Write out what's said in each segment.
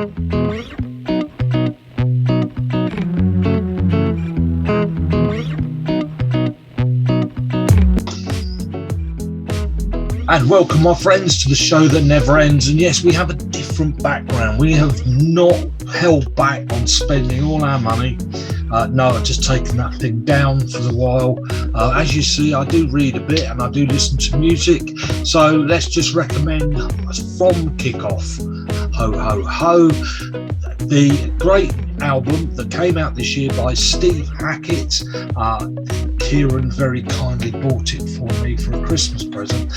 And welcome, my friends, to the show that never ends. And yes, we have a different background. We have not held back on spending all our money. No, I've just taken that thing down for a while. As you see, I do read a bit and I do listen to music. So let's just recommend from Kickoff, Ho Ho Ho, the great album that came out this year by Steve Hackett. Kieran very kindly bought it for me for a Christmas present,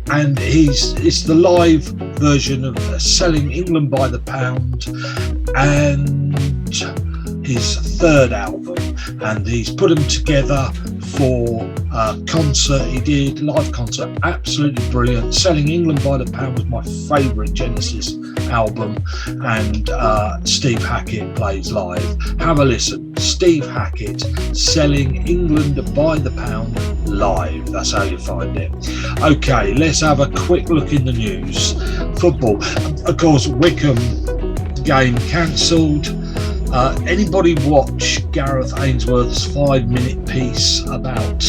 and it's the live version of Selling England by the Pound, and his third album, and he's put them together for a concert he did, live concert, absolutely brilliant. Selling England by the Pound was my favourite Genesis album, and Steve Hackett plays live. Have a listen. Steve Hackett, Selling England by the Pound live. That's how you find it. Okay, let's have a quick look in the news. Football, of course. Wickham game cancelled. Anybody watch Gareth Ainsworth's 5-minute piece about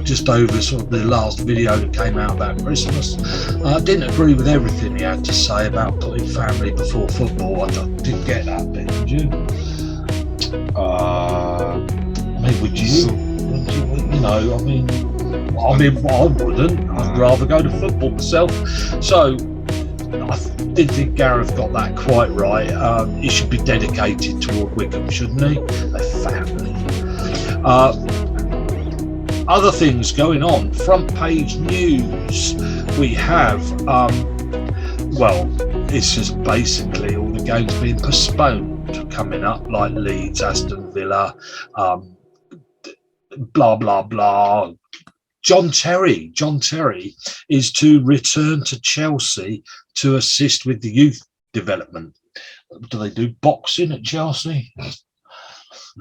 just over sort of the last video that came out about Christmas? I didn't agree with everything he had to say about putting family before football. I didn't get that bit, did you? I mean, would you? You know, I mean, I wouldn't. I'd rather go to football myself. So I did think Gareth got that quite right. He should be dedicated toward Wickham, shouldn't he? Their family. Other things going on. Front page news. We have, well, it's just basically all the games being postponed coming up, like Leeds, Aston Villa, blah, blah, blah. John Terry is to return to Chelsea to assist with the youth development. Do they do boxing at Chelsea? I think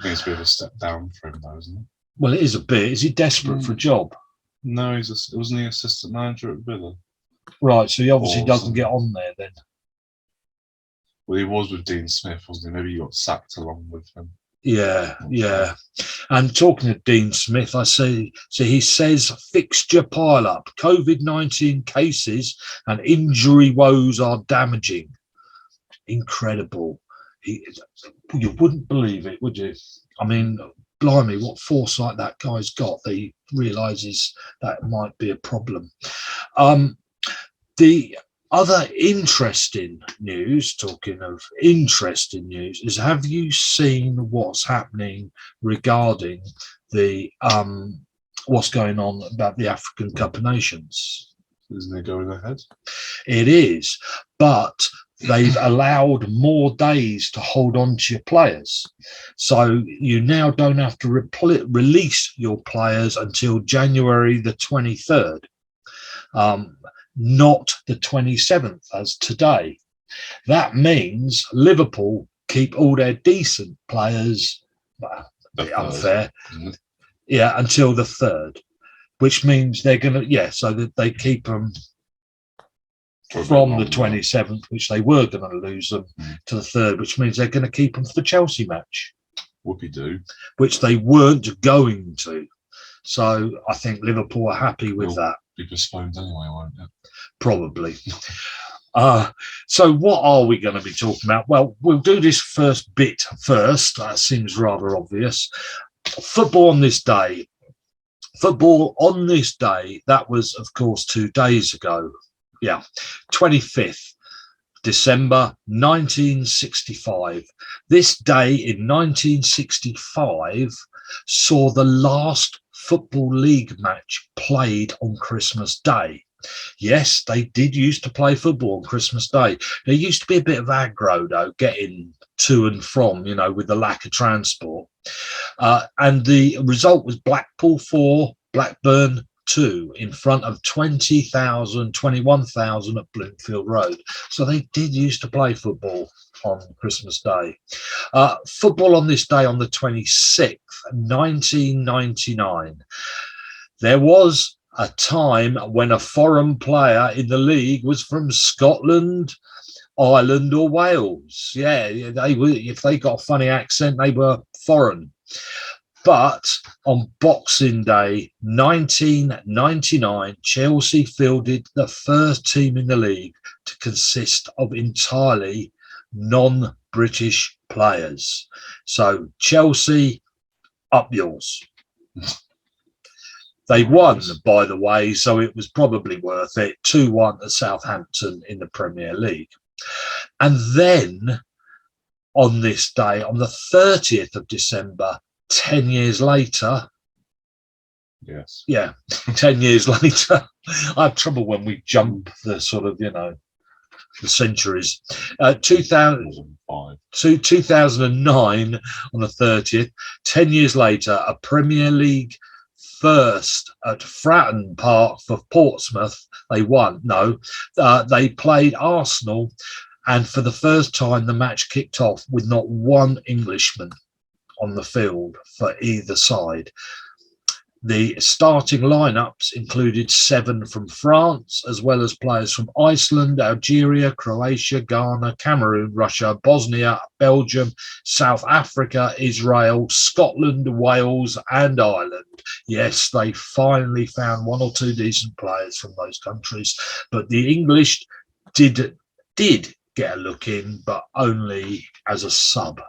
it's a bit of a step down for him, though, isn't it? Well, it is a bit. Is he desperate for a job? No, wasn't he assistant manager at Villa? Right, so he obviously doesn't get on there then. Well, he was with Dean Smith, wasn't he? Maybe he got sacked along with him. Yeah. And talking of Dean Smith, I see. So he says fixture pile up, COVID-19 cases and injury woes are damaging. Incredible. You wouldn't believe it, would you? I mean, blimey, what foresight that guy's got that he realises that might be a problem. The other interesting news, talking of interesting news, is have you seen what's happening regarding the what's going on about the African Cup of Nations? Isn't it going ahead? It is, but they've allowed more days to hold on to your players. So you now don't have to release your players until January the 23rd. Not the 27th as today. That means Liverpool keep all their decent players, well, a bit unfair, until the 3rd, which means they're going to, so that they keep them from the 27th, which they were going to lose them, to the 3rd, which means they're going to keep them for the Chelsea match. Whoopie-doo. Which they weren't going to. So I think Liverpool are happy with that. Be postponed anyway, won't it? Probably. So what are we going to be talking about? Well, we'll do this first bit first. That seems rather obvious. Football on this day. That was, of course, 2 days ago. 25th December 1965. This day in 1965 saw the last Football League match played on Christmas Day. Yes, they did used to play football on Christmas Day. There used to be a bit of aggro, though, getting to and from, with the lack of transport. And the result was Blackpool 4, Blackburn 2, in front of 21,000 at Bloomfield Road. So they did used to play football on Christmas Day. Football on this day on the 26th, 1999. There was a time when a foreign player in the league was from Scotland, Ireland or Wales. Yeah, they were, if they got a funny accent, they were foreign. But on Boxing Day 1999, Chelsea fielded the first team in the league to consist of entirely non-British players. So Chelsea, up yours. They won, by the way, so it was probably worth it. 2-1 at Southampton in the Premier League. And then on this day, on the 30th of December, 10 years later, Yes. yeah, 10 years later, I have trouble when we jump the sort of, the centuries. 2009 on the 30th, 10 years later, a Premier League first at Fratton Park for Portsmouth. They won. No, they played Arsenal, and for the first time, the match kicked off with not one Englishman on the field for either side. The starting lineups included 7 from France, as well as players from Iceland, Algeria, Croatia, Ghana, Cameroon, Russia, Bosnia, Belgium, South Africa, Israel, Scotland, Wales, and Ireland. Yes, they finally found 1 or 2 decent players from those countries, but the English did get a look in, but only as a sub.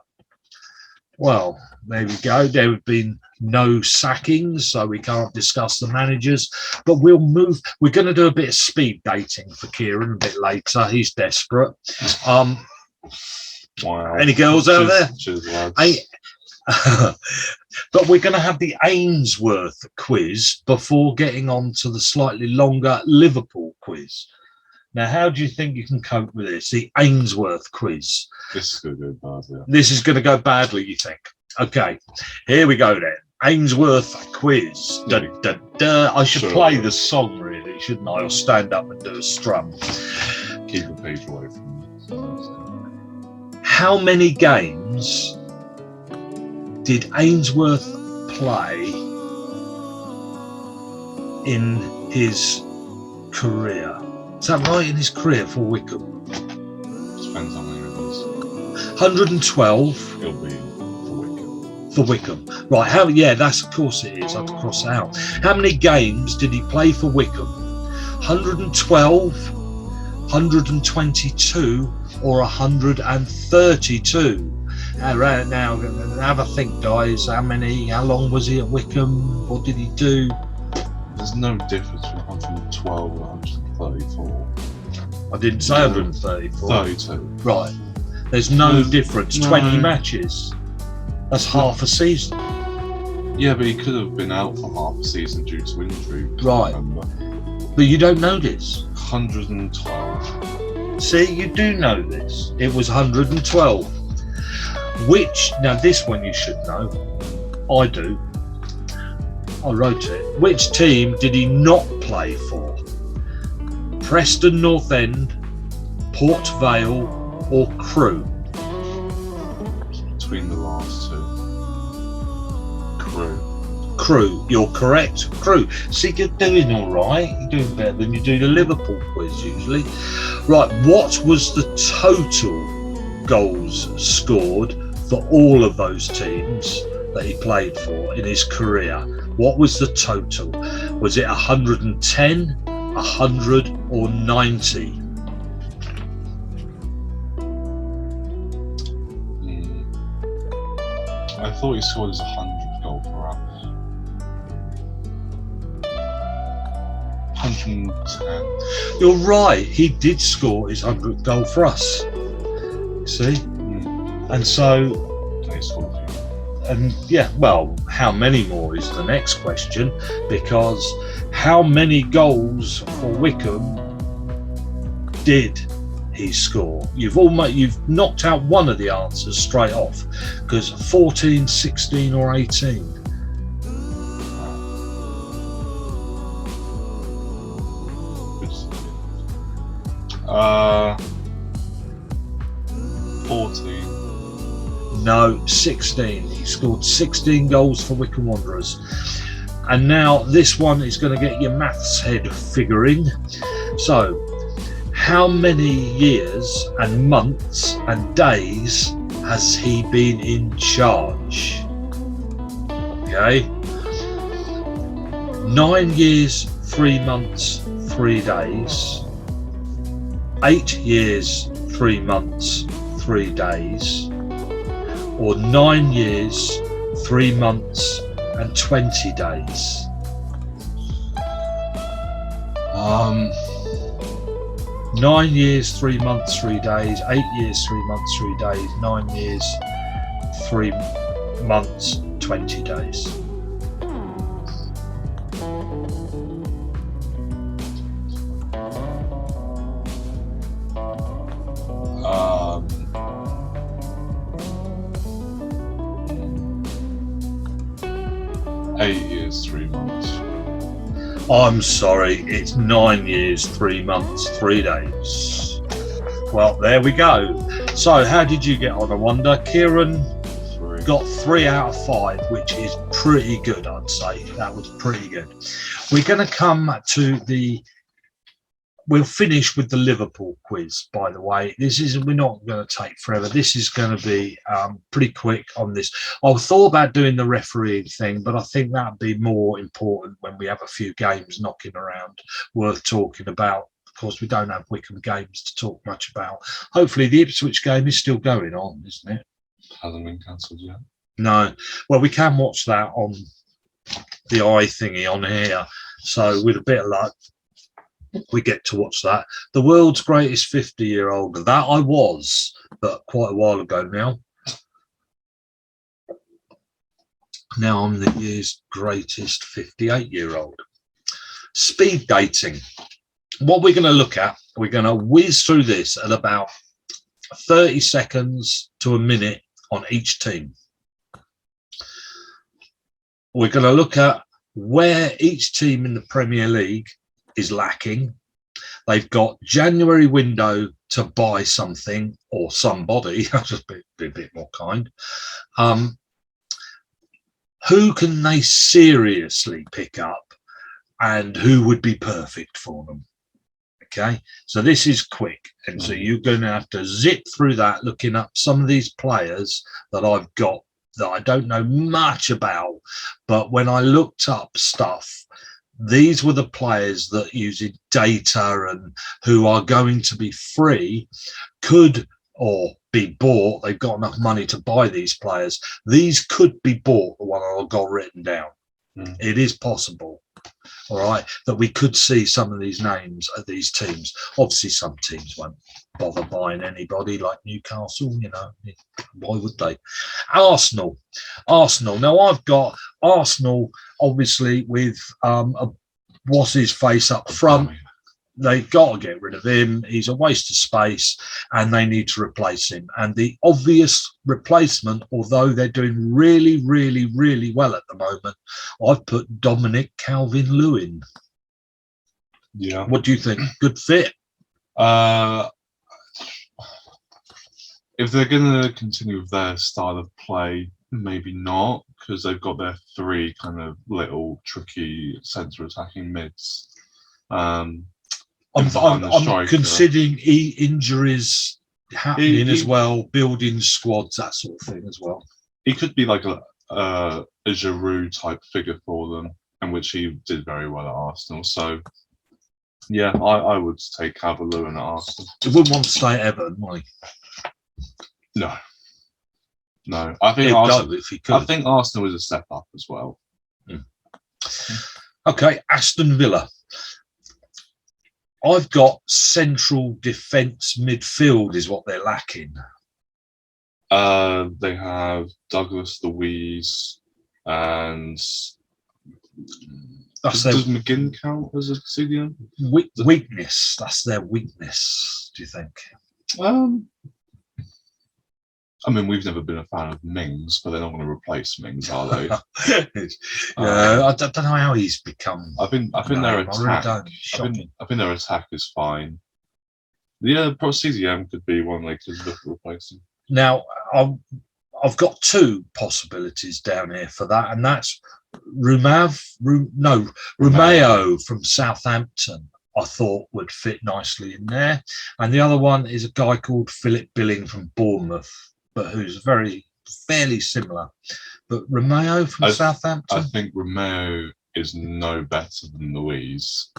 Well, there we go. There have been no sackings, so we can't discuss the managers. But we'll move. We're going to do a bit of speed dating for Kieran a bit later. He's desperate. Wow. Any girls out there? Cheers, lads. But we're going to have the Ainsworth quiz before getting on to the slightly longer Liverpool quiz. Now, how do you think you can cope with this? The Ainsworth quiz. This is going to go badly. This is going to go badly, you think? Okay, here we go then. Ainsworth quiz. Dun, dun, dun. I should play the song, really, shouldn't I? Or stand up and do a strum. Keep the page away from me. How many games did Ainsworth play in his career? Is that right, in his career for Wickham? Depends how many it is. 112 It'll be for Wickham. Right, of course it is. I have to cross it out. How many games did he play for Wickham? 112, 122, or 132? Right now, have a think, guys. How long was he at Wickham? What did he do? There's no difference between 112 and 134. I didn't say 134. 32. Right. There's no difference. 20 matches. That's half a season. Yeah, but he could have been out for half a season due to injury. Right. Remember. But you don't know this. 112. See, you do know this. It was 112. Now this one you should know. I do. I wrote it. Which team did he not play for? Preston North End, Port Vale, or Crewe? Between the last two. Crewe. You're correct. Crewe. See, you're doing all right. You're doing better than you do the Liverpool quiz usually. Right. What was the total goals scored for all of those teams that he played for in his career? What was the total? Was it 110, 100, or 90? I thought he scored his 100 goal for us. 110. You're right. He did score his 100th goal for us. See? And so... He scored a few. And how many more is the next question, because how many goals for Wickham did he score? You've knocked out one of the answers straight off, because 14, 16 or 18. 14. No, 16. He scored 16 goals for Wickham Wanderers. And now this one is going to get your maths head figuring. So, how many years and months and days has he been in charge? Okay. 9 years, 3 months, 3 days. 8 years, 3 months, 3 days. Or 9 years, 3 months and 20 days. 9 years, 3 months, 3 days. 8 years, 3 months, 3 days. 9 years, 3 months, 20 days. Um, 8 years, 3 months. I'm sorry, it's 9 years, 3 months, 3 days. Well, there we go. So, how did you get on, I wonder? Kieran got 3 out of 5, which is pretty good, I'd say. That was pretty good. We're going to come to we'll finish with the Liverpool quiz, by the way. We're not going to take forever. This is going to be pretty quick on this. I thought about doing the refereeing thing, but I think that'd be more important when we have a few games knocking around worth talking about. Of course, we don't have Wickham games to talk much about. Hopefully, the Ipswich game is still going on, isn't it? Hasn't been cancelled yet. No. Well, we can watch that on the eye thingy on here. So, with a bit of luck, we get to watch that. The world's greatest 50-year-old. That I was, but quite a while ago now. Now I'm the year's greatest 58-year-old. Speed dating. What we're going to look at, we're going to whiz through this at about 30 seconds to a minute on each team. We're going to look at where each team in the Premier League is lacking. They've got January window to buy something or somebody. I'll just be a bit more kind. Who can they seriously pick up, and who would be perfect for them? Okay, so this is quick, and so you're going to have to zip through that, looking up some of these players that I've got that I don't know much about, but when I looked up stuff, these were the players that, using data and who are going to be free, could or be bought. They've got enough money to buy these players. These could be bought, the one I've got written down. It is possible, all right, that we could see some of these names of these teams. Obviously, some teams won't bother buying anybody, like Newcastle, you know. Why would they? Arsenal. Now, I've got Arsenal, obviously, with what's his face up front. They've got to get rid of him. He's a waste of space, and they need to replace him. And the obvious replacement, although they're doing really, really, really well at the moment, I've put Dominic Calvert-Lewin. Yeah. What do you think? Good fit? If they're going to continue with their style of play, maybe not, because they've got their 3 kind of little tricky centre attacking mids. I'm considering injuries happening as well, building squads, that sort of thing as well. He could be like a Giroud type figure for them, and which he did very well at Arsenal. So, yeah, I would take Calvert-Lewin at Arsenal. He wouldn't want to stay at Everton, would he? No. I think Arsenal is a step up as well. Okay, Aston Villa. I've got central defence midfield is what they're lacking. They have Douglas Luiz and does McGinn count as a CDM? Weakness. That's their weakness, do you think? I mean, we've never been a fan of Mings, but they're not going to replace Mings, are they? I don't know how he's become. I think their attack. I think their attack is fine. Yeah, probably CDM could be one they could look at replacing. Now, I've got 2 possibilities down here for that, and that's Romeo from Southampton. I thought would fit nicely in there. And the other one is a guy called Philip Billing from Bournemouth, but who's fairly similar. But Romeo from Southampton. I think Romeo is no better than Louise,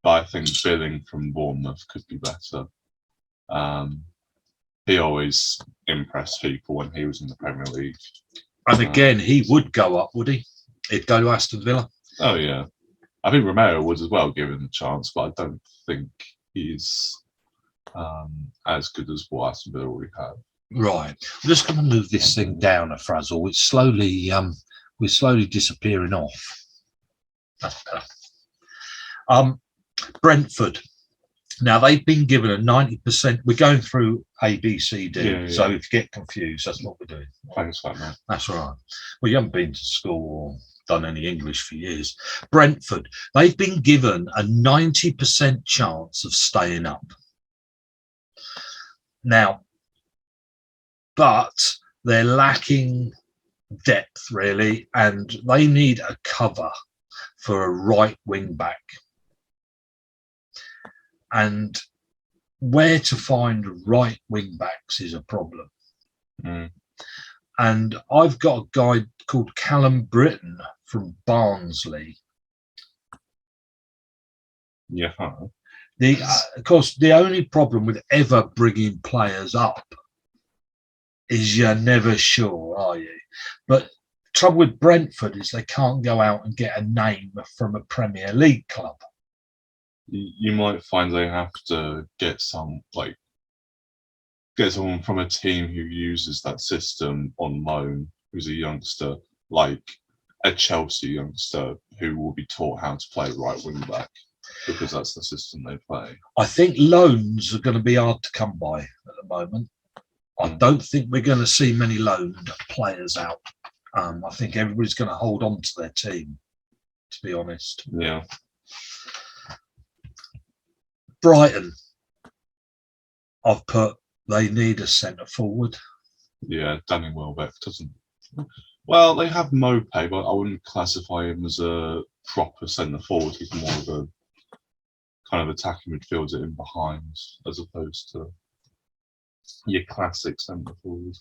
but I think Billing from Bournemouth could be better. He always impressed people when he was in the Premier League. And again, he would go up, would he? He'd go to Aston Villa. Oh, yeah. I think Romeo would as well, given the chance, but I don't think he's as good as what Aston Villa already have. Right. I'm just going to move this thing down a frazzle. It's slowly, we're slowly disappearing off. That's better. Brentford. Now, they've been given a 90%. We're going through A, B, C, D. Yeah. So if you get confused, that's what we're doing. Thanks for that, man. That's all right. Well, you haven't been to school or done any English for years. Brentford. They've been given a 90% chance of staying up. Now, but they're lacking depth, really, and they need a cover for a right wing back. And where to find right wing backs is a problem. And I've got a guy called Callum Britton from Barnsley. Yeah. Of course, the only problem with ever bringing players up is you're never sure, are you? But trouble with Brentford is they can't go out and get a name from a Premier League club. You might find they have to get someone from a team who uses that system on loan, who's a youngster, like a Chelsea youngster who will be taught how to play right wing back, because that's the system they play. I think loans are going to be hard to come by at the moment. I don't think we're going to see many loaned players out. I think everybody's going to hold on to their team, to be honest. Yeah. Brighton. I've put they need a centre forward. Yeah, Danny Welbeck doesn't. Well, they have Mope, but I wouldn't classify him as a proper centre forward. He's more of a kind of attacking midfielder in behind, as opposed to your classic centre forward.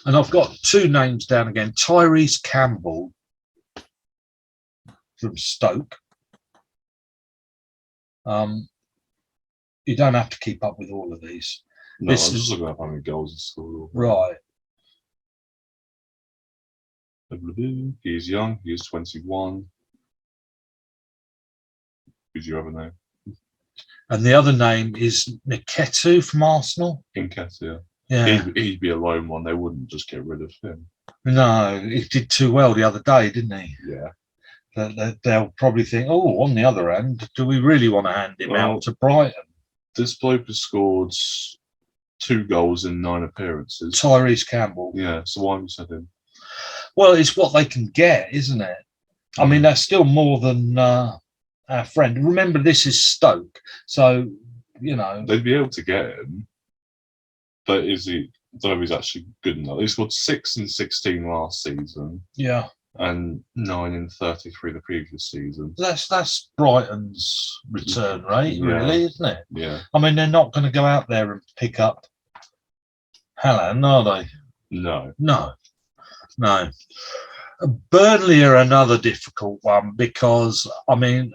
And I've got two names down again. Tyrese Campbell from Stoke. You don't have to keep up with all of these. No, I'm just looking up how many goals he scored. Right. He's young. He's 21. Who's your other name? And the other name is Niketu from Arsenal. Nketiah. Yeah. He'd be a lone one. They wouldn't just get rid of him. No, he did too well the other day, didn't he? Yeah. They'll probably think, oh, on the other hand, do we really want to hand him out to Brighton? This bloke has scored 2 goals in 9 appearances. Tyrese Campbell. Yeah, so why have you said him? Well, it's what they can get, isn't it? I mean, that's still more than our friend. Remember, this is Stoke, so, you know. They'd be able to get him, but is he? I don't know if he's actually good enough. He scored 6 in 16 last season. Yeah. And 9 in 33 the previous season. That's Brighton's return rate, really, isn't it? Yeah. I mean, they're not going to go out there and pick up Haaland, are they? No. Burnley are another difficult one because, I mean,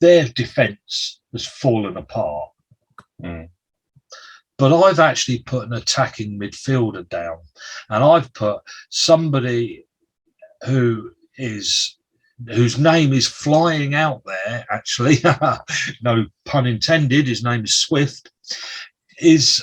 their defence has fallen apart. But I've actually put an attacking midfielder down, and I've put somebody whose name is flying out there. Actually, no pun intended. His name is Swift. His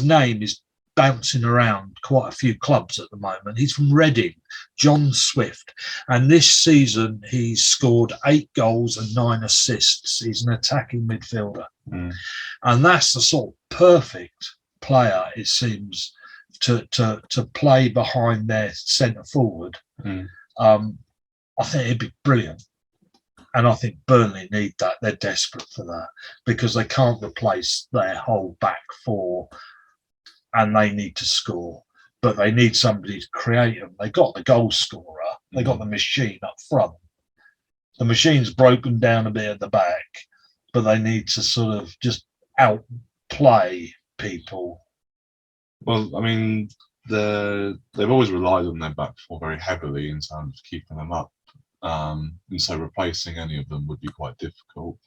name is bouncing around quite a few clubs at the moment. He's from Reading, John Swift, and this season he's scored 8 goals and 9 assists. He's an attacking midfielder, and that's the sort of perfect player, it seems, to play behind their centre forward. I think it'd be brilliant, and I think Burnley need that. They're desperate for that because they can't replace their whole back four. And they need to score, but they need somebody to create them. They got the goal scorer, they got the machine up front, The machine's broken down a bit at the back, but they need to sort of just outplay people. Well, I mean, they've always relied on their back four very heavily in terms of keeping them up, and so replacing any of them would be quite difficult.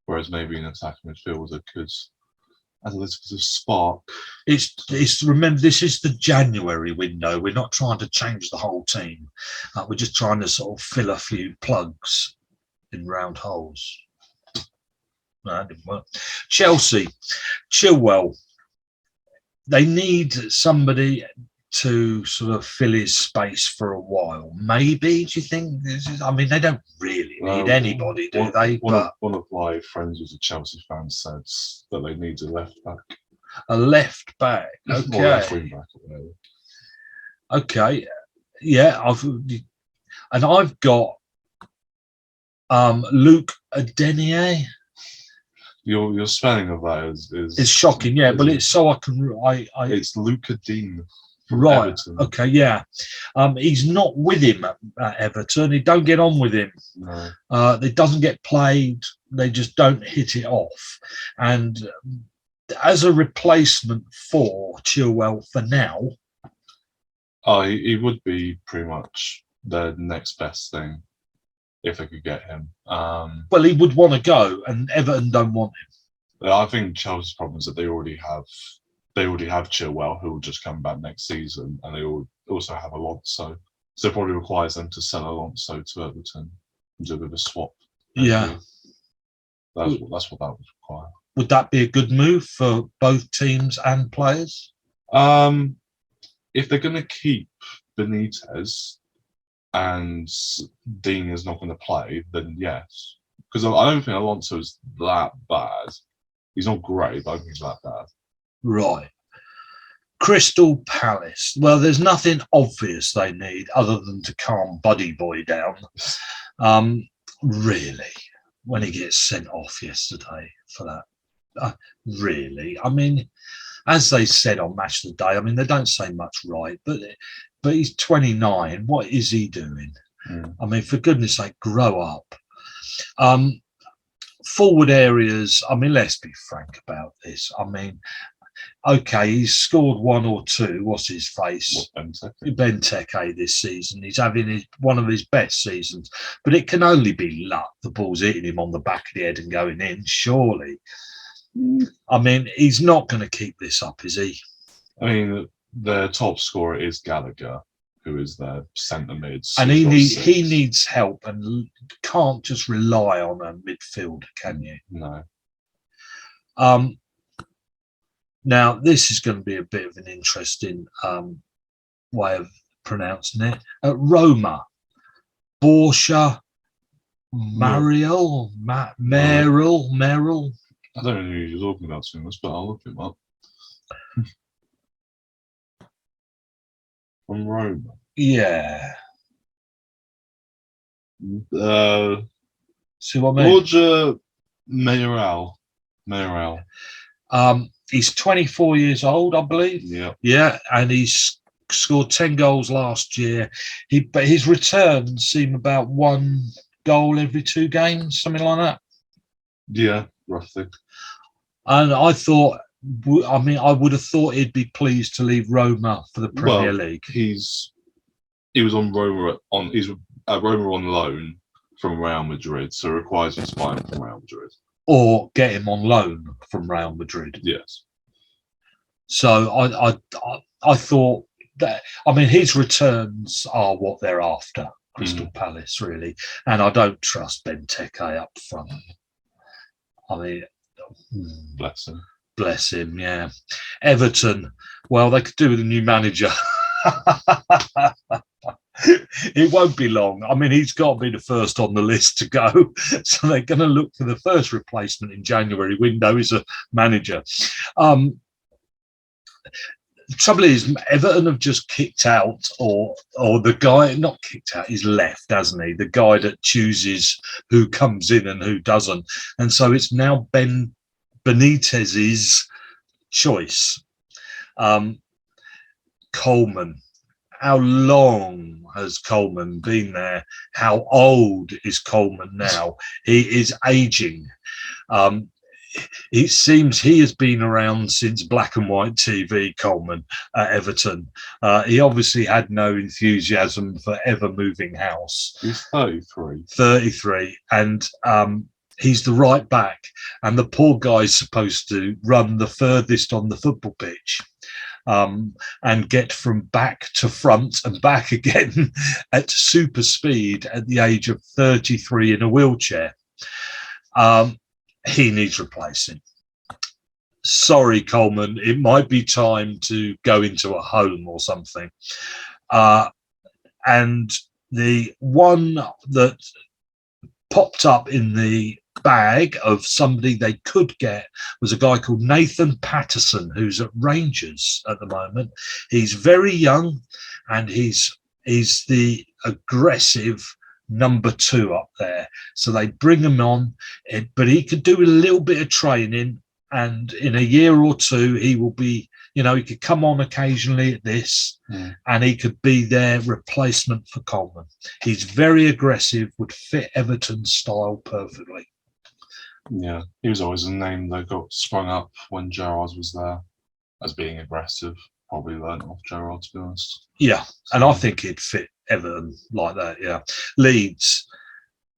Whereas maybe an attacking midfielder could add a little bit of spark. It's remember, this is the January window. We're not trying to change the whole team. We're just trying to sort of fill a few plugs in round holes. No, that didn't work. Chelsea, Chilwell. They need somebody to sort of fill his space for a while. Maybe, do you think? I mean, they don't really need anybody, do they? One of my friends who's a Chelsea fan said that they need a left back. A left back, okay. Or left wing back, or whatever. Okay, yeah. I've got Luke Adenier. Your spelling of that is it's shocking, yeah. But it's so I can it's Luca Dean. Right. Everton. Okay. Yeah. He's not with him at Everton. He don't get on with him. No. It doesn't get played. They just don't hit it off. And as a replacement for Chilwell for now, he would be pretty much the next best thing if they could get him. Well, he would want to go, and Everton don't want him. I think Chelsea's problem is that they already have Chilwell, who will just come back next season, and they also have Alonso. So it probably requires them to sell Alonso to Everton and do a bit of a swap. Yeah. That's what that would require. Would that be a good move for both teams and players? If they're going to keep Benitez and Dean is not going to play, then yes. Because I don't think Alonso is that bad. He's not great, but I don't think he's that bad. Right. Crystal Palace. Well, there's nothing obvious they need other than to calm Buddy Boy down. Really, when he gets sent off yesterday for that. Really. I mean, as they said on Match of the Day, I mean, they don't say much right, but he's 29. What is he doing? I mean, for goodness sake, grow up. Forward areas, I mean, let's be frank about this. I mean, okay, he's scored one or two. What's his face? Benteke this season. He's having one of his best seasons, but it can only be luck. The ball's hitting him on the back of the head and going in, surely. I mean, he's not going to keep this up, is he? I mean, their top scorer is Gallagher, who is their centre mid. And he needs help, and can't just rely on a midfield, can you? No. Now, this is going to be a bit of an interesting way of pronouncing it. Roma, Borussia, Merrill. I don't know who you're talking about, Simmons, but I'll look him up. From Roma. Yeah. See what I mean? Roger Mayoral. He's 24 years old, I believe. Yeah. Yeah, and he's scored 10 goals last year. But his returns seem about 1 goal every 2 games, something like that. Yeah, roughly. And I thought, I mean, I would have thought he'd be pleased to leave Roma for the Premier League. He was on Roma he's at Roma on loan from Real Madrid, so it requires him to buy him from Real Madrid. Or get him on loan from Real Madrid. Yes. So I thought that, I mean, his returns are what they're after, Crystal Palace, really. And I don't trust Benteke up front. I mean, Bless him, yeah. Everton, well, they could do with a new manager. It won't be long. I mean, he's got to be the first on the list to go. So they're going to look for the first replacement in January window is a manager. The trouble is, Everton have just kicked out, or the guy, not kicked out, he's left, hasn't he? The guy that chooses who comes in and who doesn't. And so it's now Benitez's choice. Coleman. how long has Coleman been there? How old is Coleman now? He is aging. It seems he has been around since black and white TV, Coleman, at Everton. He obviously had no enthusiasm for ever moving house. He's 33. 33. And he's the right back. And the poor guy's supposed to run the furthest on the football pitch. And get from back to front and back again at super speed at the age of 33 in a wheelchair. He needs replacing. Sorry, Coleman, it might be time to go into a home or something. And the one that popped up in the bag of somebody they could get was a guy called Nathan Patterson, who's at Rangers at the moment. He's very young, and he's the aggressive number 2 up there. So they bring him on, but he could do a little bit of training, and in a year or two he will be, he could come on occasionally at this, and he could be their replacement for Coleman. He's very aggressive, would fit Everton's style perfectly. Yeah, he was always a name that got sprung up when Gerrard was there as being aggressive. Probably learnt off Gerrard, to be honest. Yeah, and I think he'd fit Everton like that, yeah. Leeds,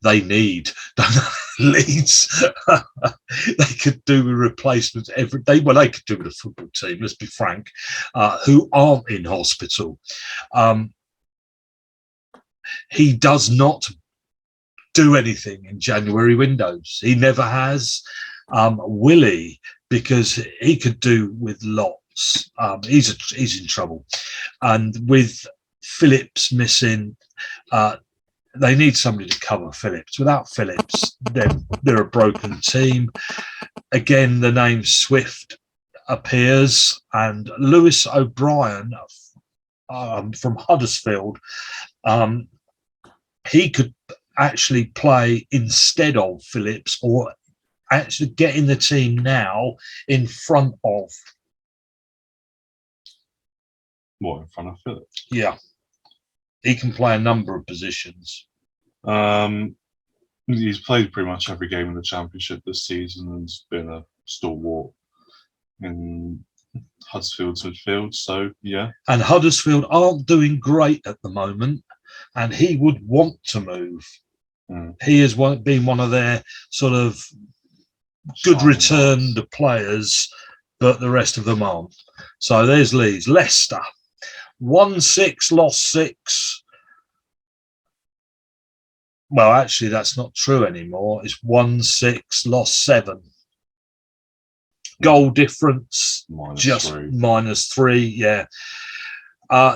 they need Leeds. They could do with replacements every day. Well, they could do with a football team, let's be frank, who aren't in hospital. He does not do anything in January windows. He never has. Will he? Because he could do with lots. He's in trouble. And with Phillips missing, they need somebody to cover Phillips. Without Phillips, then they're a broken team. Again, the name Swift appears, and Lewis O'Brien from Huddersfield, he could actually play instead of Phillips, or actually get in the team now in front of. What, in front of Phillips? Yeah. He can play a number of positions. He's played pretty much every game in the Championship this season and has been a stalwart in Huddersfield's midfield, so yeah. And Huddersfield aren't doing great at the moment, and he would want to move. He has been one of their sort of good returned players, but the rest of them aren't. So there's Leeds. Leicester, 1-6, lost 6. Well, actually, that's not true anymore. It's 1-6, lost 7. Goal difference, -3, yeah.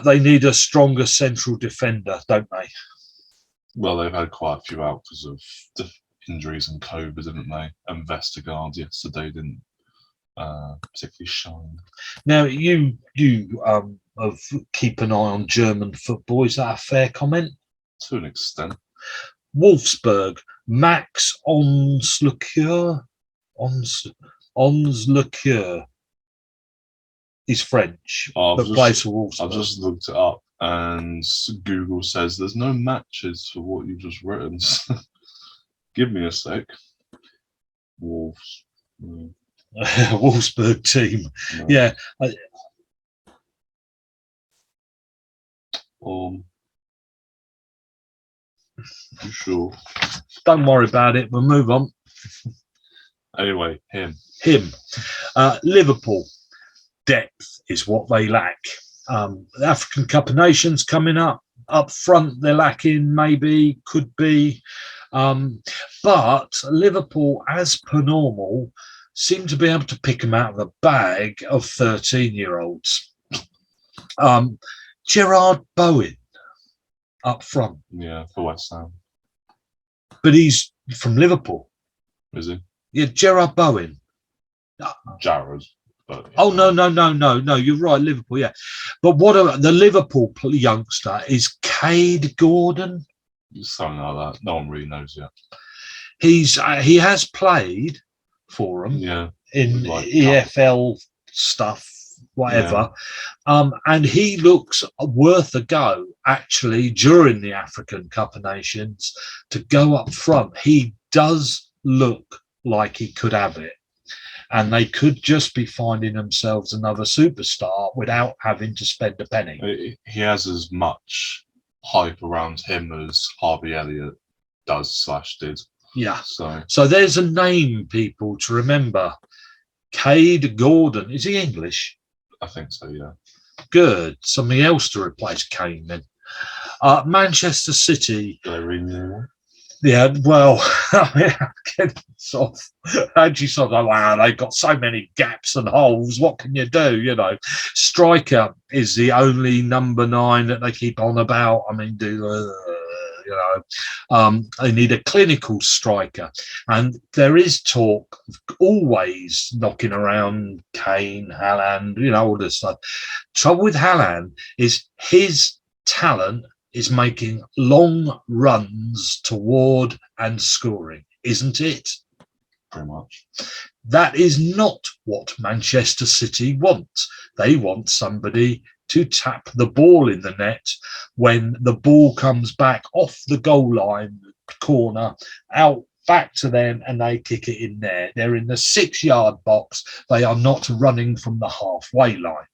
They need a stronger central defender, don't they? Well, they've had quite a few out because of injuries and COVID, didn't they? And Vestergaard yesterday didn't particularly shine. Now, you keep an eye on German football. Is that a fair comment? To an extent. Wolfsburg, Max Onslecoeur. He's French, but plays for Wolfsburg. I've just looked it up, and Google says there's no matches for what you've just written. Give me a sec. Wolves. Wolfsburg team. No. Yeah. You sure? Don't worry about it. We'll move on. Anyway, him. Liverpool. Depth is what they lack. The African Cup of Nations coming up. Up front, they're lacking, maybe, could be. But Liverpool, as per normal, seem to be able to pick them out of the bag of 13-year-olds. Gerard Bowen up front. Yeah, for West Ham. But he's from Liverpool. Is he? Yeah, Gerard Bowen. Jared. But, oh, no, you're right, Liverpool, yeah. But what about the Liverpool youngster is Cade Gordon? Something like that. No one really knows yet. He has played for them, yeah, in like EFL stuff whatever. And he looks worth a go, actually, during the African Cup of Nations to go up front. He does look like he could have it. And they could just be finding themselves another superstar without having to spend a penny. He has as much hype around him as Harvey Elliott did. Yeah. So there's a name, people, to remember. Cade Gordon. Is he English? I think so, yeah. Good. Something else to replace Kane then. Manchester City. Do they really need one? Yeah, well, actually sort of like, wow, they've got so many gaps and holes. What can you do? You know, striker is the only number 9 that they keep on about. I mean, they need a clinical striker, and there is talk always knocking around Kane, Haaland, all this stuff. Trouble with Haaland is his talent is making long runs toward and scoring, isn't it? Pretty much. That is not what Manchester City want. They want somebody to tap the ball in the net when the ball comes back off the goal line corner, out back to them, and they kick it in there. They're in the 6-yard box. They are not running from the halfway line.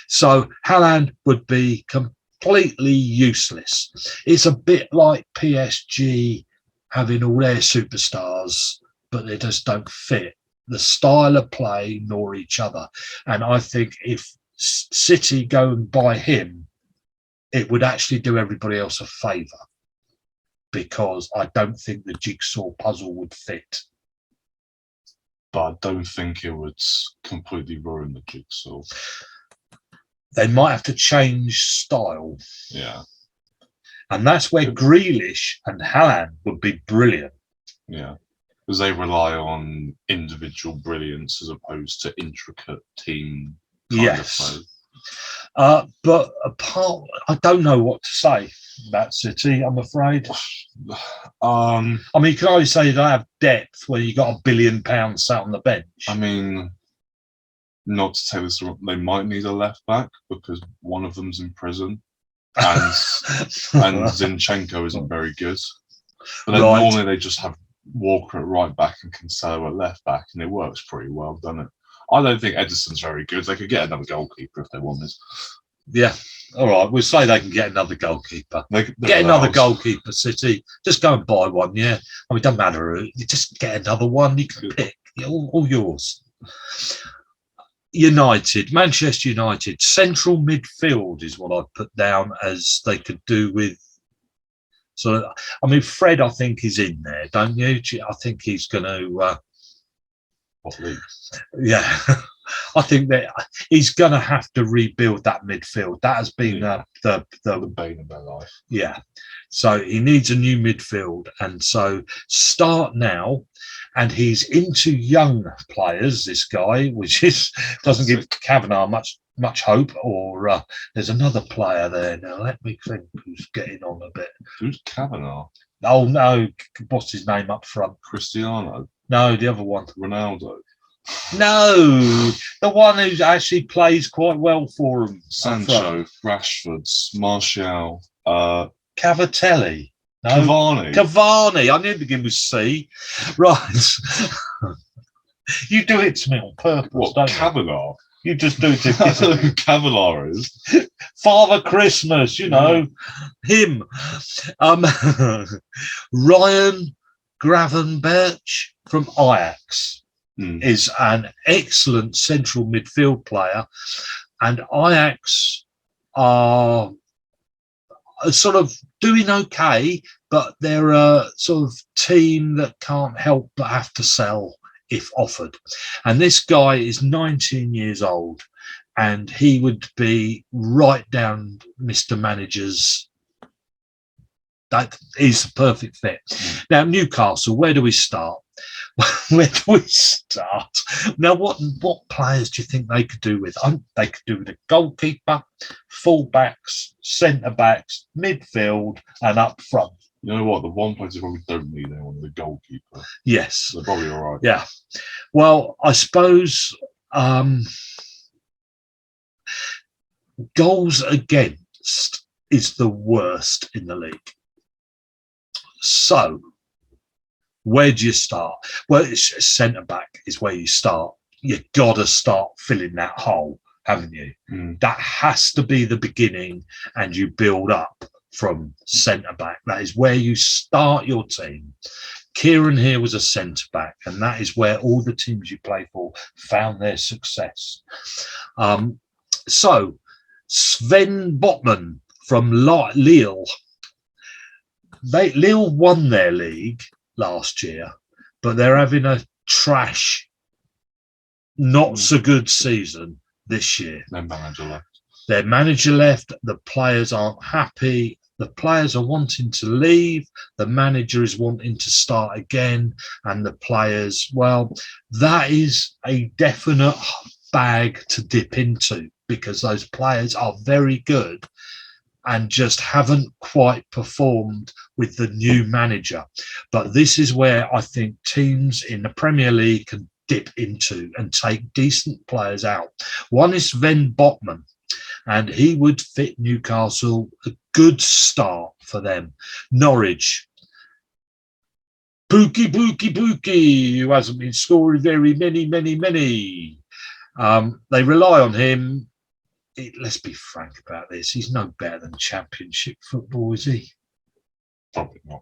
So Haaland would be completely useless. It's a bit like PSG having all their superstars, but they just don't fit the style of play nor each other. And I think if City go and buy him, it would actually do everybody else a favour, because I don't think the jigsaw puzzle would fit. But I don't think it would completely ruin the jigsaw. They might have to change style. Yeah. And that's where Grealish and Haaland would be brilliant. Yeah. Because they rely on individual brilliance as opposed to intricate team kind of play. But I don't know what to say about City, I'm afraid. I mean, you can only say they have depth where you got £1 billion sat on the bench. I mean, not to take this wrong, they might need a left back because one of them's in prison, and Zinchenko isn't very good. But then normally they just have Walker at right back and Cancelo at left back, and it works pretty well, doesn't it? I don't think Edison's very good. They could get another goalkeeper if they wanted. Yeah, all right. We'll say they can get another goalkeeper. Get another goalkeeper, City. Just go and buy one, yeah? I mean, it doesn't matter. You just get another one. You can pick. All yours. Manchester United. Central midfield is what I've put down as they could do with. So, I mean, Fred, I think, is in there, don't you? I think he's going to. Yeah, I think that he's going to have to rebuild that midfield. That has been the bane of their life. Yeah, so he needs a new midfield, and so start now. And he's into young players, this guy, which doesn't give Kavanagh much hope. Or there's another player there now. Let me think who's getting on a bit. Who's Kavanagh? Oh no, what's his name up front? Cristiano. No, the other one. Ronaldo. No, the one who actually plays quite well for him. Sancho, Rashford, Martial, Cavatelli. No, Cavani. I knew it began with C. Right. You do it to me on purpose, don't Kavanagh? You just do it to I don't know who Kavanagh is. Father Christmas, him. Ryan Gravenberch from Ajax is an excellent central midfield player, and Ajax are sort of doing okay, but they're a sort of team that can't help but have to sell if offered. And this guy is 19 years old, and he would be right down Mr. Manager's. That is the perfect fit. Now, Newcastle, where do we start? Now, what players do you think they could do with? They could do with a goalkeeper, full-backs, centre-backs, midfield, and up front. You know what? The one place they probably don't need anyone is a goalkeeper. Yes. They're probably all right. Yeah. Well, I suppose Goals against is the worst in the league. So, where do you start? Well, it's centre-back is where you start. You've got to start filling that hole, haven't you? That has to be the beginning, and you build up from centre-back. That is where you start your team. Kieran here was a centre-back, and that is where all the teams you play for found their success. So, Sven Botman from Lille. Lille won their league last year, but they're having a trash, not so good season this year. Their manager left. The players aren't happy. The players are wanting to leave. The manager is wanting to start again. And the players, well, that is a definite bag to dip into, because those players are very good and just haven't quite performed with the new manager. But this is where I think teams in the Premier League can dip into and take decent players out. One is Sven Botman, and he would fit Newcastle. A good start for them. Norwich. Pookie, who hasn't been scoring very many. They rely on him. Let's be frank about this. He's no better than Championship football, is he? Probably not.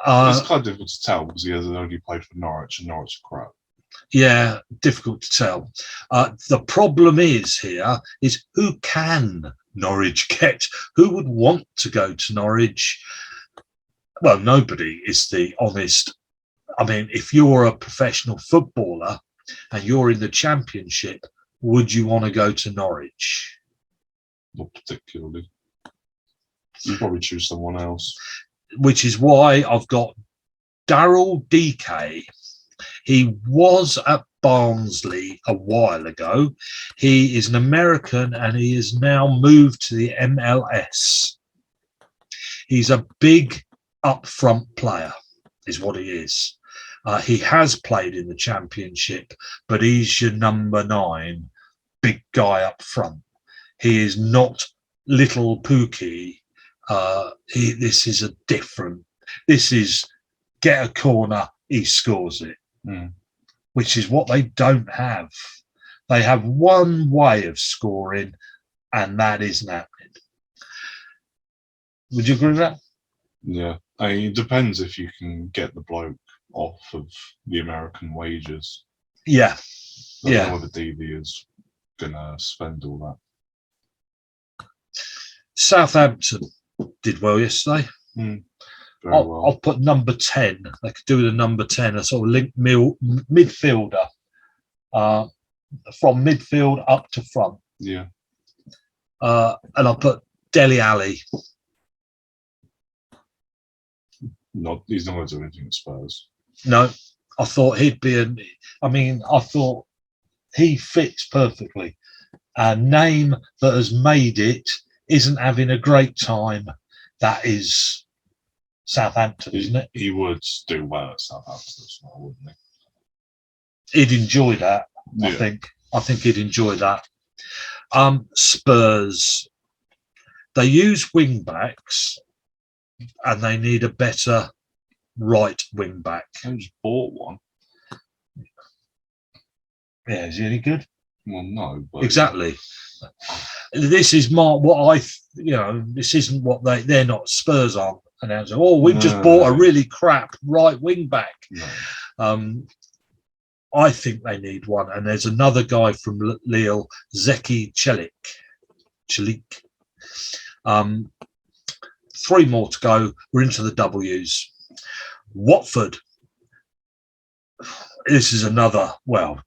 It's kind of difficult to tell because he has only played for Norwich, and Norwich are crap. Yeah, difficult to tell. The problem is who can Norwich get? Who would want to go to Norwich? Well, nobody is the honest. I mean, if you're a professional footballer and you're in the Championship, would you want to go to Norwich? Not particularly. You'd probably choose someone else. Which is why I've got Daryl DK. He was at Barnsley a while ago. He is an American, and he has now moved to the MLS. He's a big up-front player, is what he is. He has played in the Championship, but he's your number 9, big guy up front. He is not little Pookie. This is a different. This is get a corner, he scores it, which is what they don't have. They have one way of scoring, and that isn't happening. Would you agree with that? Yeah, I mean, it depends if you can get the bloke off of the American wages. Yeah. I don't know whether DV is gonna spend all that. Southampton did well yesterday. I'll put number 10. They could do with a number 10, a sort of link midfielder, from midfield up to front. Yeah. And I'll put Dele Alli. He's not going to do anything at Spurs. No, I thought he'd be I thought he fits perfectly. A name that has made it isn't having a great time. That is Southampton, isn't it? He would do well at Southampton as well, wouldn't he? He'd enjoy that, yeah. I think he'd enjoy that. Spurs. They use wing backs, and they need a better right wing back. I just bought one. Yeah, is he any good? Well, no. But exactly. This is this isn't what they're not. Spurs aren't announcing, we've just bought a really crap right wing back. No. I think they need one. And there's another guy from Lille, Zeki Celik. 3 more to go. We're into the W's. Watford. This is another,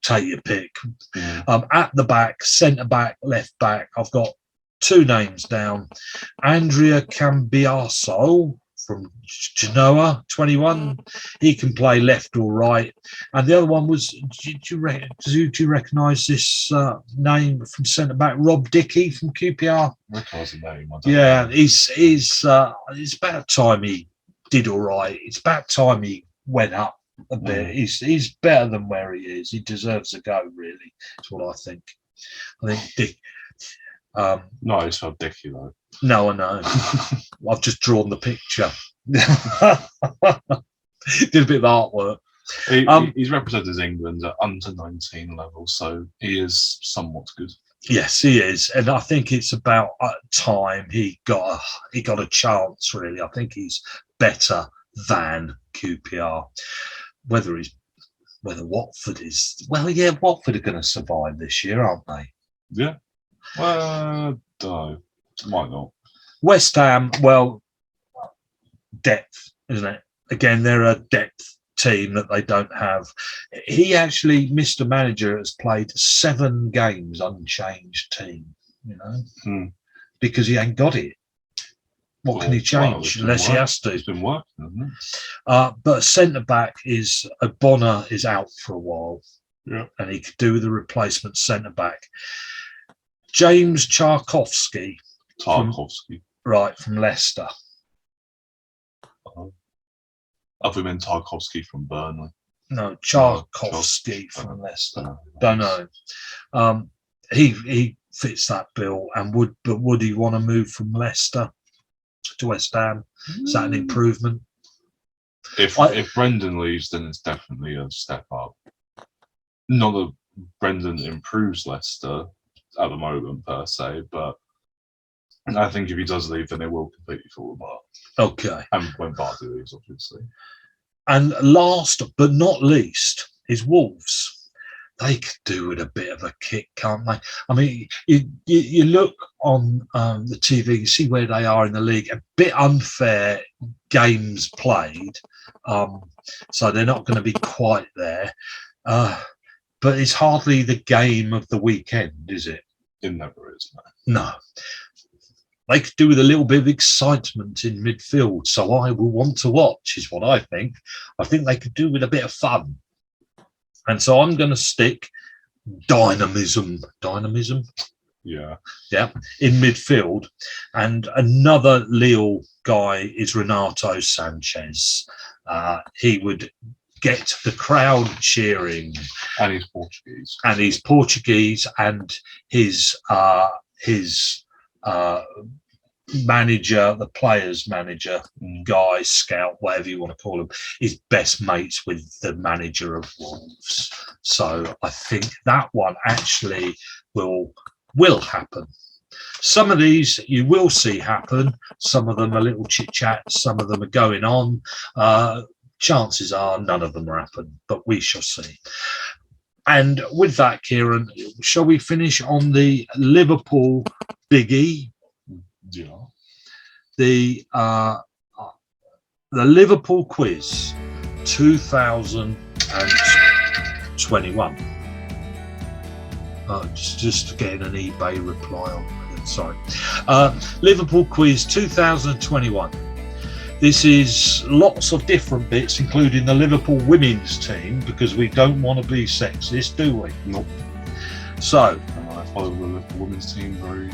take your pick. Yeah. At the back, centre back, left back, I've got 2 names down. Andrea Cambiaso from Genoa, 21. He can play left or right. And the other one was, do you recognise this name from centre back? Rob Dickey from QPR. Recognise the name. It's about time he did all right. It's about time he went up a bit. He's better than where he is. He deserves a go, really. That's what I think. I think No, it's so dicky though. No, I know. I've just drawn the picture. Did a bit of artwork. He's represented England at under 19 level, so he is somewhat good. Yes, he is, and I think it's about time he got a chance. Really, I think he's better than QPR. Whether Watford is, well, yeah, Watford are going to survive this year, aren't they? Yeah. Well, no, might not. West Ham, well, depth, isn't it? Again, they're a depth team that they don't have. He actually, Mr. Manager, has played 7 games unchanged team, because he ain't got it. What can he change unless he has to? It's been working, hasn't it? But centre back is Bonner is out for a while, and he could do with a replacement centre back. James Tarkowski, from Leicester. Have we meant Tarkowski from Burnley? No, Tarkowski from Leicester. Don't know. He fits that bill, and would he want to move from Leicester to West Ham? Is that an improvement? If Brendan leaves, then it's definitely a step up. Not that Brendan improves Leicester at the moment per se, but I think if he does leave, then it will completely fall apart. Okay. And when Barty leaves, obviously. And last but not least is Wolves. They could do with a bit of a kick, can't they? I mean, you look on the TV, you see where they are in the league. A bit unfair games played, so they're not going to be quite there. But it's hardly the game of the weekend, is it? It never is, no. They could do with a little bit of excitement in midfield, so I will want to watch, is what I think. I think they could do with a bit of fun. And so I'm going to stick dynamism. Dynamism? Yeah. Yeah, in midfield. And another Lille guy is Renato Sanchez. He would get the crowd cheering. And he's Portuguese. And his manager, the player's manager, guy, scout, whatever you want to call him, is best mates with the manager of Wolves. So I think that one actually will happen. Some of these you will see happen. Some of them are little chit-chat. Some of them are going on. Chances are none of them will happen, but we shall see. And with that, Kieran, shall we finish on the Liverpool biggie? Yeah. The Liverpool Quiz 2021. Just getting an eBay reply on. Sorry. Liverpool Quiz 2021. This is lots of different bits, including the Liverpool women's team, because we don't want to be sexist, do we? Nope. So, I follow the Liverpool women's team very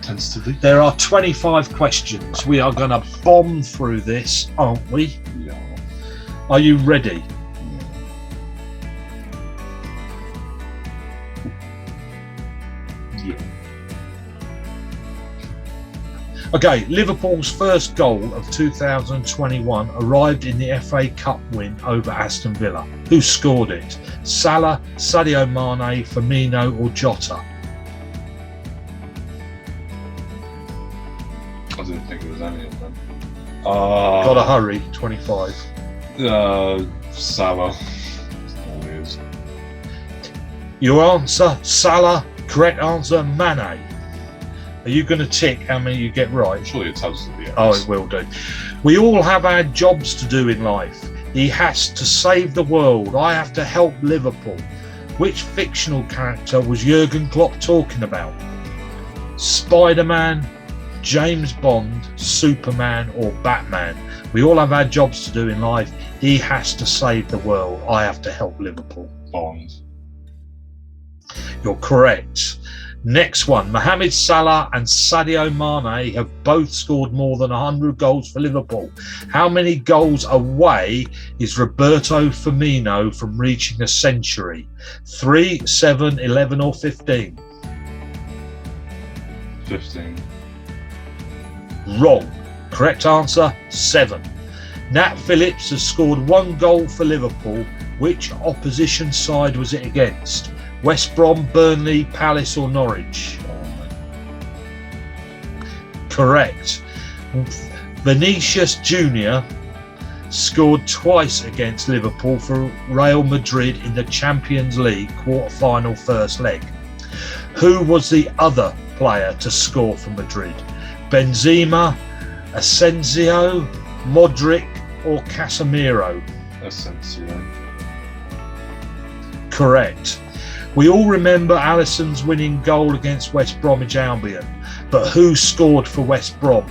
tentatively. There are 25 questions. We are going to bomb through this, aren't we? Yeah. Are you ready? Yeah. Okay, Liverpool's first goal of 2021 arrived in the FA Cup win over Aston Villa. Who scored it? Salah, Sadio Mane, Firmino or Jota? I didn't think it was any of them. Gotta hurry, 25. Salah. Your answer, Salah. Correct answer, Mane. Are you going to tick how many you get right? Surely it tells us at the end. Oh, it will do. We all have our jobs to do in life. He has to save the world. I have to help Liverpool. Which fictional character was Jurgen Klopp talking about? Spider-Man, James Bond, Superman or Batman? We all have our jobs to do in life. He has to save the world. I have to help Liverpool. Bond. You're correct. Next one, Mohamed Salah and Sadio Mane have both scored more than 100 goals for Liverpool. How many goals away is Roberto Firmino from reaching a century? 3, 7, 11 or 15? 15. Wrong. Correct answer, 7. Nat Phillips has scored 1 goal for Liverpool. Which opposition side was it against? West Brom, Burnley, Palace or Norwich? Correct. Vinicius Jr. scored twice against Liverpool for Real Madrid in the Champions League quarter-final first leg. Who was the other player to score for Madrid? Benzema, Asensio, Modric or Casemiro? Asensio. Correct. We all remember Alisson's winning goal against West Bromwich Albion, but who scored for West Brom?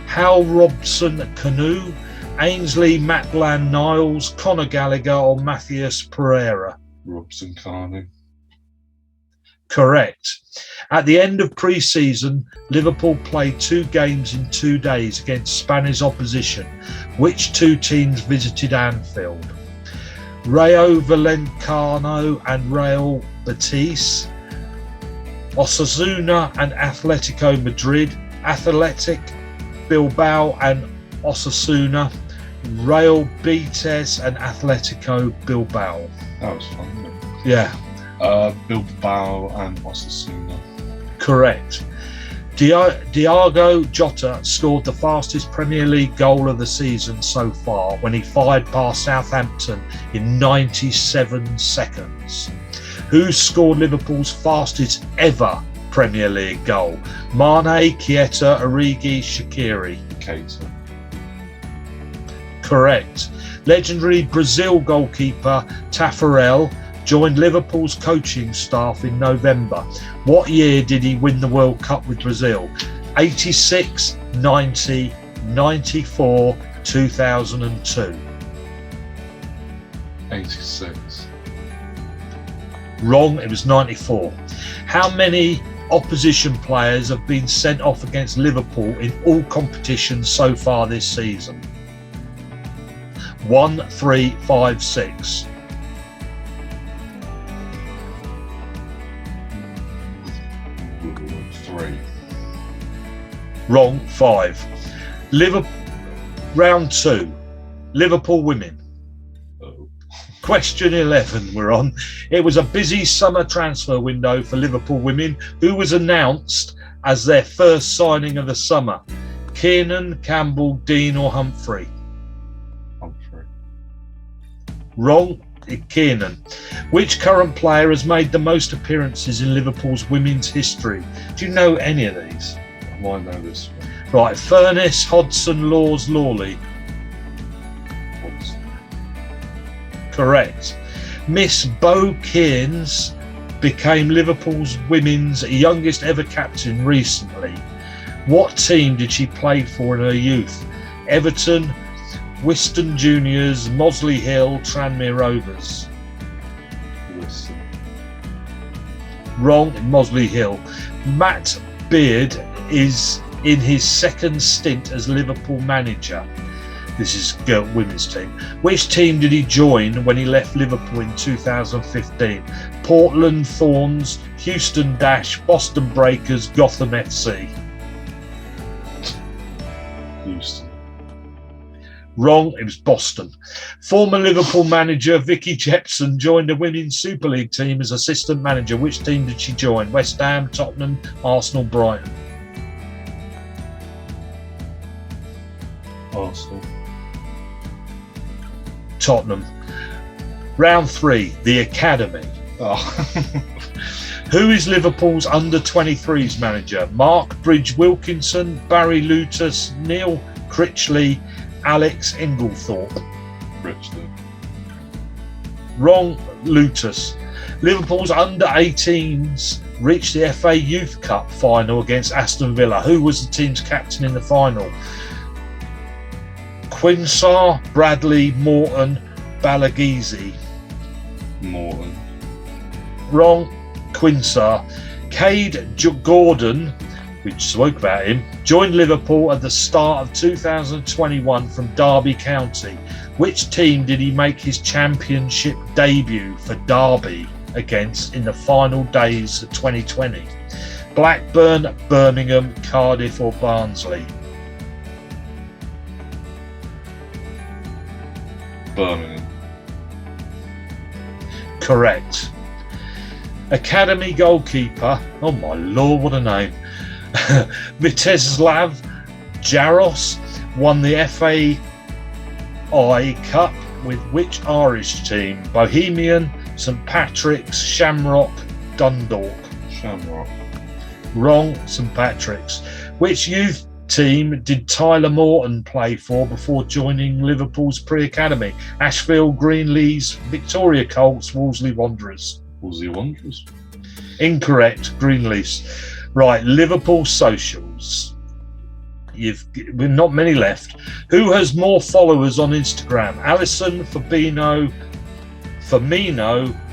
Hal Robson-Kanu, Ainsley Maitland-Niles, Conor Gallagher or Matthias Pereira? Robson-Kanu. Correct. At the end of pre-season, Liverpool played 2 games in 2 days against Spanish opposition. Which 2 teams visited Anfield? Rayo Vallecano and Real Betis, Osasuna and Atletico Madrid, Athletic Bilbao and Osasuna, Real Betis and Atletico Bilbao. That was fun, wasn't it? Yeah. Bilbao and Osasuna. Correct. Diogo Jota scored the fastest Premier League goal of the season so far when he fired past Southampton in 97 seconds. Who scored Liverpool's fastest ever Premier League goal? Mane, Keita, Origi, Shaqiri? Keita. Correct. Legendary Brazil goalkeeper Tafarel joined Liverpool's coaching staff in November. What year did he win the World Cup with Brazil? 86, 90, 94, 2002? 86. Wrong, it was 94. How many opposition players have been sent off against Liverpool in all competitions so far this season? 1, 3, 5, 6. 3. Wrong, 5. Round 2. Liverpool women. Oh. Question 11 we're on. It was a busy summer transfer window for Liverpool women. Who was announced as their first signing of the summer? Kiernan, Campbell, Dean or Humphrey? Humphrey. Wrong, Kiernan. Which current player has made the most appearances in Liverpool's women's history? Do you know any of these? I might know this one. Right, Furness, Hodgson, Laws, Lawley. Hodgson. Correct. Miss Bo Kierans became Liverpool's women's youngest ever captain recently. What team did she play for in her youth? Everton, Wiston Juniors, Mosley Hill, Tranmere Rovers? Wiston. Wrong, Mosley Hill. Matt Beard is in his second stint as Liverpool manager. This is women's team. Which team did he join when he left Liverpool in 2015? Portland Thorns, Houston Dash, Boston Breakers, Gotham FC? Houston. Wrong, it was Boston. Former Liverpool manager Vicky Jepson joined the Women's Super League team as assistant manager. Which team did she join? West Ham, Tottenham, Arsenal, Brighton? Arsenal. Tottenham. Round 3, the Academy. Oh. Who is Liverpool's under-23s manager? Mark Bridge-Wilkinson, Barry Lutus, Neil Critchley, Alex Inglethorpe? Richard. Wrong, Lutus. Liverpool's under-18s reached the FA Youth Cup final against Aston Villa. Who was the team's captain in the final? Quinsar, Bradley, Morton, Balagizi? Morton. Wrong, Quinsar. Cade Gordon, we spoke about him, joined Liverpool at the start of 2021 from Derby County. Which team did he make his championship debut for Derby against in the final days of 2020? Blackburn, Birmingham, Cardiff or Barnsley? Birmingham. Correct. Academy goalkeeper, oh my lord, what a name, Viteslav Jaros won the FAI Cup with which Irish team? Bohemian, St Patrick's, Shamrock, Dundalk. Shamrock. Wrong, St Patrick's. Which youth team did Tyler Morton play for before joining Liverpool's pre-academy? Ashfield, Greenleys, Victoria Colts, Wolseley Wanderers. Wolseley Wanderers. Incorrect, Greenleys. Right, Liverpool socials. We've not many left. Who has more followers on Instagram? Alisson, Firmino,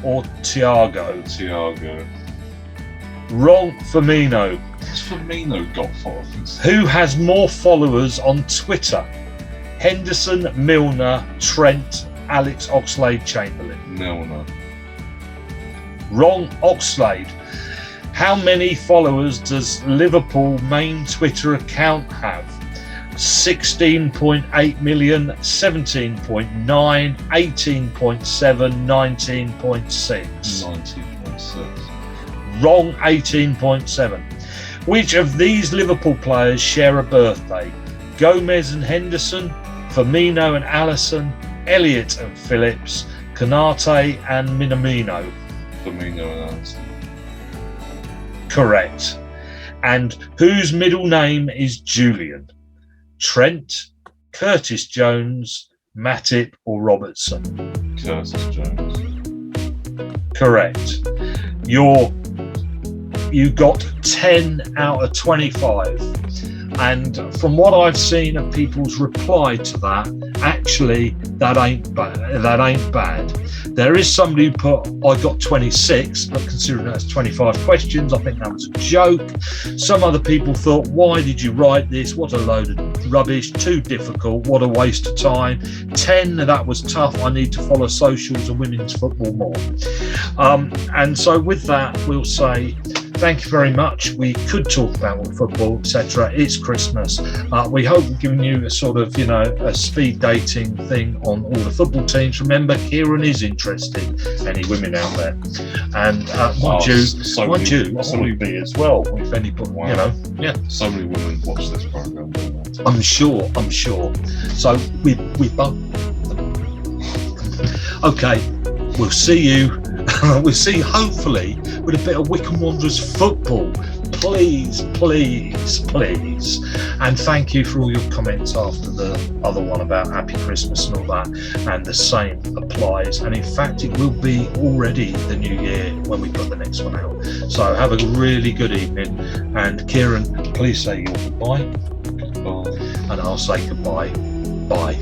or Thiago? Thiago. Wrong, Firmino. Has Firmino got followers? Who has more followers on Twitter? Henderson, Milner, Trent, Alex Oxlade-Chamberlain. Milner. Wrong, Oxlade. How many followers does Liverpool main Twitter account have? 16.8 million, 17.9, 18.7, 19.6. 19.6. Wrong, 18.7. Which of these Liverpool players share a birthday? Gomez and Henderson, Firmino and Alisson, Elliott and Phillips, Konate and Minamino. Firmino and Alisson. Correct. And whose middle name is Julian? Trent, Curtis Jones, Matip or Robertson? Curtis Jones. Correct. You got 10 out of 25. And from what I've seen of people's reply to that, actually, that ain't bad. There is somebody who put, I got 26, but considering that's 25 questions, I think that was a joke. Some other people thought, why did you write this? What a load of rubbish, too difficult, what a waste of time. 10, that was tough. I need to follow socials and women's football more. And so with that, we'll say, thank you very much. We could talk about football, etc. It's Christmas. We hope we've given you a sort of, a speed dating thing on all the football teams. Remember, Kieran is interested. Any women out there? And mind you, I would be as well. If anybody, yeah. So many women watch this program. I'm sure. So we both. Okay, we'll see you. We'll see you hopefully with a bit of Wycombe Wanderers football. Please. And thank you for all your comments after the other one about Happy Christmas and all that. And the same applies. And in fact, it will be already the new year when we put the next one out. So have a really good evening. And Kieran, please say your goodbye. Goodbye. And I'll say goodbye. Bye.